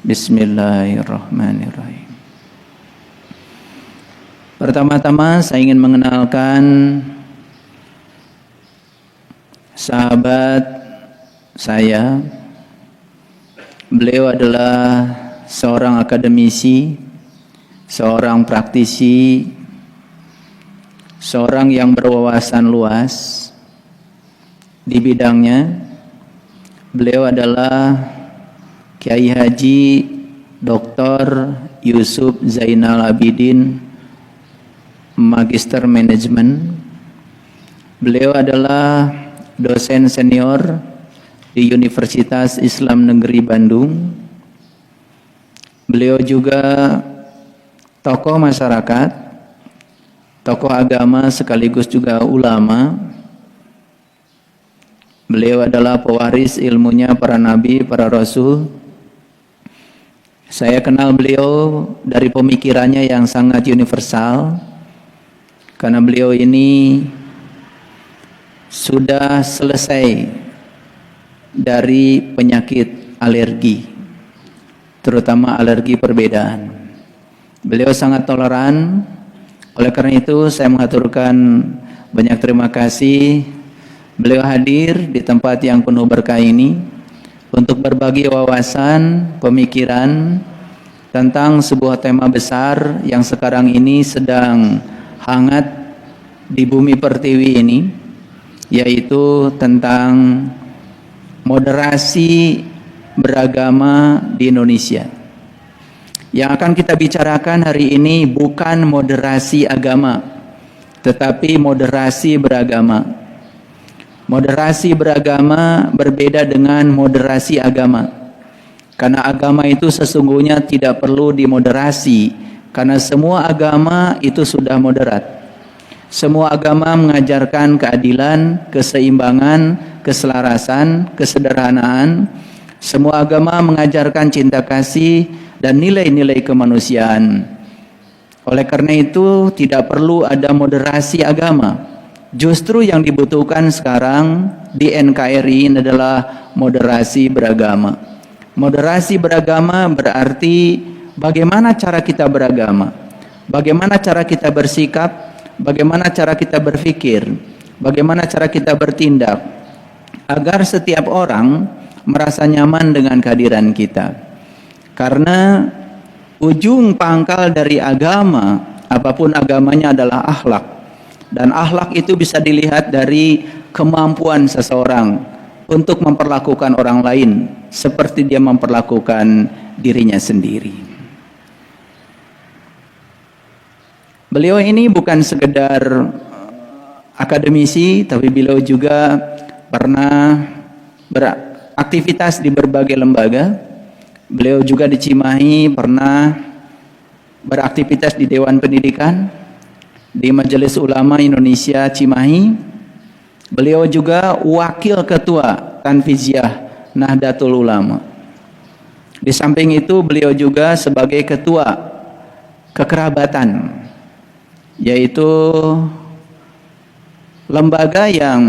Bismillahirrahmanirrahim. Pertama-tama saya ingin mengenalkan sahabat saya. Beliau adalah seorang akademisi, seorang praktisi, seorang yang berwawasan luas di bidangnya. Beliau adalah Kiai Haji Dr. Yusuf Zainal Abidin, Magister Manajemen. Beliau adalah dosen senior di Universitas Islam Negeri Bandung. Beliau juga tokoh masyarakat, tokoh agama sekaligus juga ulama. Beliau adalah pewaris ilmunya para nabi, para rasul. Saya kenal beliau dari pemikirannya yang sangat universal, karena beliau ini sudah selesai dari penyakit alergi, terutama alergi perbedaan. Beliau sangat toleran. Oleh karena itu saya mengaturkan banyak terima kasih beliau hadir di tempat yang penuh berkah ini untuk berbagi wawasan, pemikiran tentang sebuah tema besar yang sekarang ini sedang hangat di bumi pertiwi ini, yaitu tentang moderasi beragama di Indonesia. Yang akan kita bicarakan hari ini bukan moderasi agama, tetapi moderasi beragama. Moderasi beragama berbeda dengan moderasi agama. Karena agama itu sesungguhnya tidak perlu dimoderasi, karena semua agama itu sudah moderat. Semua agama mengajarkan keadilan, keseimbangan, keselarasan, kesederhanaan. Semua agama mengajarkan cinta kasih dan nilai-nilai kemanusiaan. Oleh karena itu tidak perlu ada moderasi agama. Justru yang dibutuhkan sekarang di NKRI adalah moderasi beragama. Moderasi beragama berarti bagaimana cara kita beragama, bagaimana cara kita bersikap, bagaimana cara kita berpikir, bagaimana cara kita bertindak, agar setiap orang merasa nyaman dengan kehadiran kita. Karena ujung pangkal dari agama, apapun agamanya, adalah akhlak. Dan akhlak itu bisa dilihat dari kemampuan seseorang untuk memperlakukan orang lain seperti dia memperlakukan dirinya sendiri. Beliau ini bukan sekedar akademisi, tapi beliau juga pernah beraktivitas di berbagai lembaga. Beliau juga di Cimahi pernah beraktivitas di Dewan Pendidikan, di Majelis Ulama Indonesia Cimahi. Beliau juga wakil ketua Tanfiziyah Nahdlatul Ulama. Di samping itu beliau juga sebagai ketua kekerabatan, yaitu lembaga yang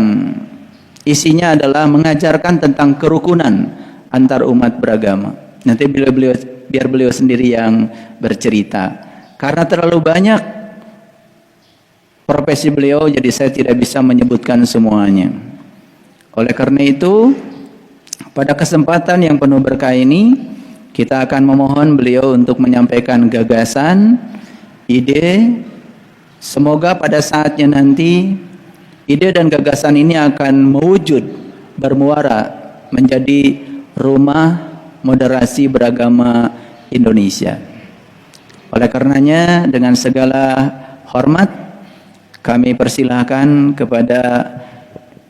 isinya adalah mengajarkan tentang kerukunan antar umat beragama. Nanti biar beliau sendiri yang bercerita. Karena terlalu banyak profesi beliau, jadi saya tidak bisa menyebutkan semuanya. Oleh karena itu, pada kesempatan yang penuh berkah ini, kita akan memohon beliau untuk menyampaikan gagasan, ide. Semoga pada saatnya nanti, ide dan gagasan ini akan mewujud, bermuara menjadi rumah moderasi beragama Indonesia. Oleh karenanya, dengan segala hormat, kami persilahkan kepada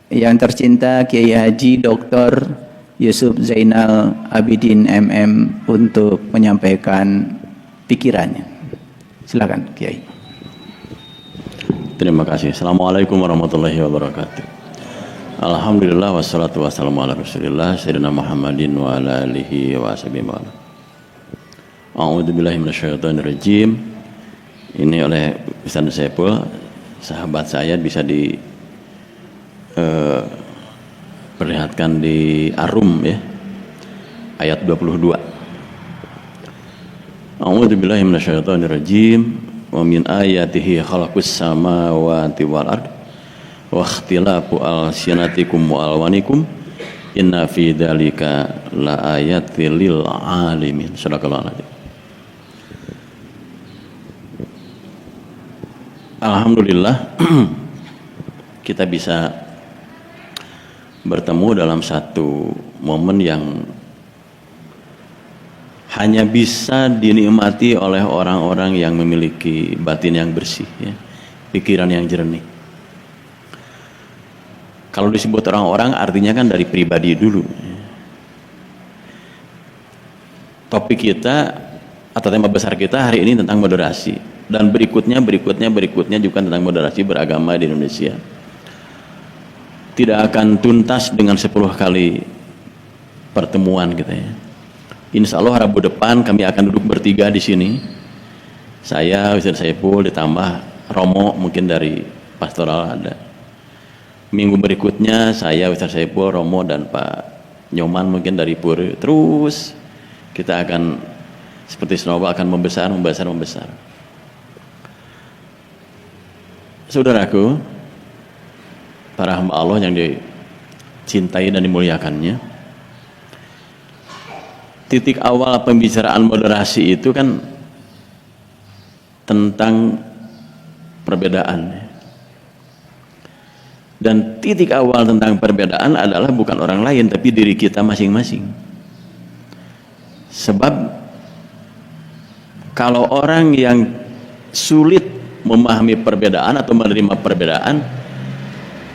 yang tercinta Kiai Haji Dr. Yusuf Zainal Abidin MM untuk menyampaikan pikirannya. Silakan Kiai. Terima kasih. Assalamualaikum warahmatullahi wabarakatuh. Alhamdulillah wassalatu wassalamu ala Rasulillah Sayyidina Muhammadin wa ala alihi wa sahbihi wa ala. A'udzubillahi minasyaitonirrajim. Ini oleh Ustaz Saiful, sahabat saya, bisa diperlihatkan di Ar-Rum ya, ayat 22. A'udzu billahi minasyaitonir rajim. Wa min ayatihi khalaqus samawati wal ard wa ikhtilafu alsinatikum wa alwanikum inna fi dzalika laayatil lil alimin. Sadaqallahu alazim. Alhamdulillah kita bisa bertemu dalam satu momen yang hanya bisa dinikmati oleh orang-orang yang memiliki batin yang bersih, ya, pikiran yang jernih. Kalau disebut orang-orang artinya kan dari pribadi dulu. Topik kita atau tema besar kita hari ini tentang moderasi, dan berikutnya juga tentang moderasi beragama di Indonesia. Tidak akan tuntas dengan 10 kali pertemuan kita, ya. Insya Allah Rabu depan kami akan duduk bertiga di sini. Saya, Ustaz Saiful, ditambah Romo mungkin dari pastoral ada. Minggu berikutnya saya, Ustaz Saiful, Romo, dan Pak Nyoman mungkin dari Puri. Terus kita akan seperti snowball akan membesar. Saudaraku, para hamba Allah yang dicintai dan dimuliakannya, titik awal pembicaraan moderasi itu kan tentang perbedaan, dan titik awal tentang perbedaan adalah bukan orang lain tapi diri kita masing-masing. Sebab kalau orang yang sulit memahami perbedaan atau menerima perbedaan,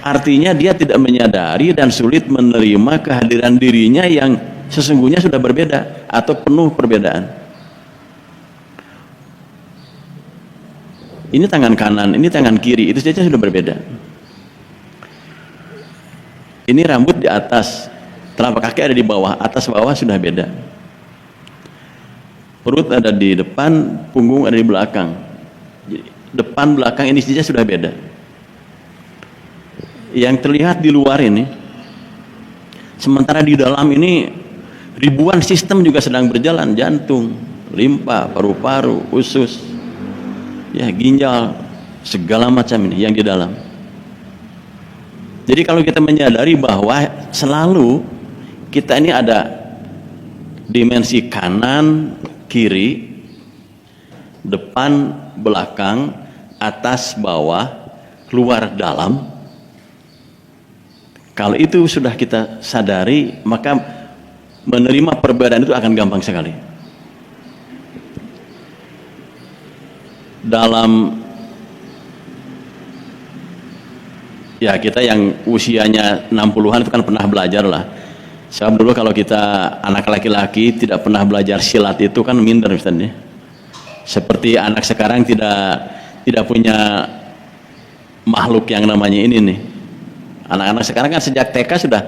artinya dia tidak menyadari dan sulit menerima kehadiran dirinya yang sesungguhnya sudah berbeda atau penuh perbedaan. Ini tangan kanan, ini tangan kiri, itu saja sudah berbeda. Ini rambut di atas, telapak kaki ada di bawah, atas bawah sudah beda. Perut ada di depan, punggung ada di belakang. Depan belakang ini saja sudah beda. Yang terlihat di luar ini, sementara di dalam ini ribuan sistem juga sedang berjalan, jantung, limpa, paru-paru, usus, ya, ginjal, segala macam ini yang di dalam. Jadi kalau kita menyadari bahwa selalu kita ini ada dimensi kanan, kiri, depan, belakang, atas, bawah, luar, dalam. Kalau itu sudah kita sadari, maka menerima perbedaan itu akan gampang sekali. Dalam, ya, kita yang usianya 60-an itu kan pernah belajar lah. Sebab dulu kalau kita anak laki-laki tidak pernah belajar silat itu kan minder, Ustaz, ya. Seperti anak sekarang tidak punya makhluk yang namanya ini nih. Anak-anak sekarang kan sejak TK sudah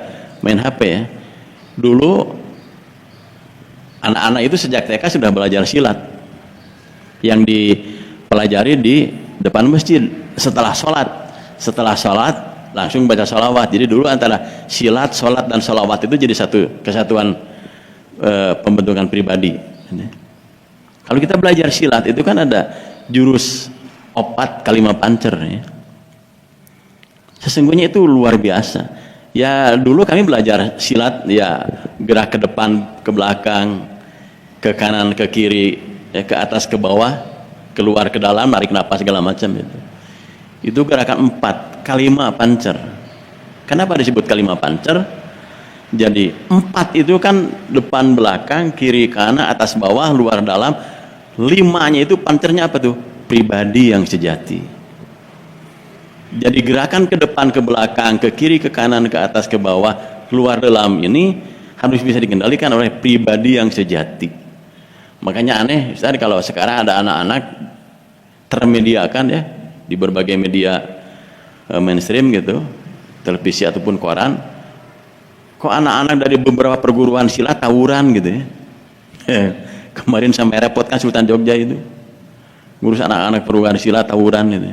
main HP, ya. Dulu anak-anak itu sejak TK sudah belajar silat yang dipelajari di depan masjid setelah sholat langsung baca sholawat. Jadi dulu antara silat, sholat, dan sholawat itu jadi satu kesatuan pembentukan pribadi. Kalau kita belajar silat itu kan ada jurus opat kalima pancer, ya. Sesungguhnya itu luar biasa. Ya, dulu kami belajar silat, ya, gerak ke depan, ke belakang, ke kanan, ke kiri, ya, ke atas, ke bawah, keluar, ke dalam, narik napas, segala macam itu. Itu gerakan 4 kalima pancer. Kenapa disebut kalima pancer? Jadi 4 itu kan depan, belakang, kiri, kanan, atas, bawah, luar, dalam. 5-nya itu pancernya apa tuh? Pribadi yang sejati. Jadi gerakan ke depan, ke belakang, ke kiri, ke kanan, ke atas, ke bawah, keluar, dalam ini harus bisa dikendalikan oleh pribadi yang sejati. Makanya aneh, Ustaz, kalau sekarang ada anak-anak termediakan, ya, di berbagai media mainstream gitu, televisi ataupun koran, kok anak-anak dari beberapa perguruan silat tawuran gitu, ya. Kemarin sampai repot kan Sultan Jogja itu ngurus anak-anak perguruan silat tawuran gitu.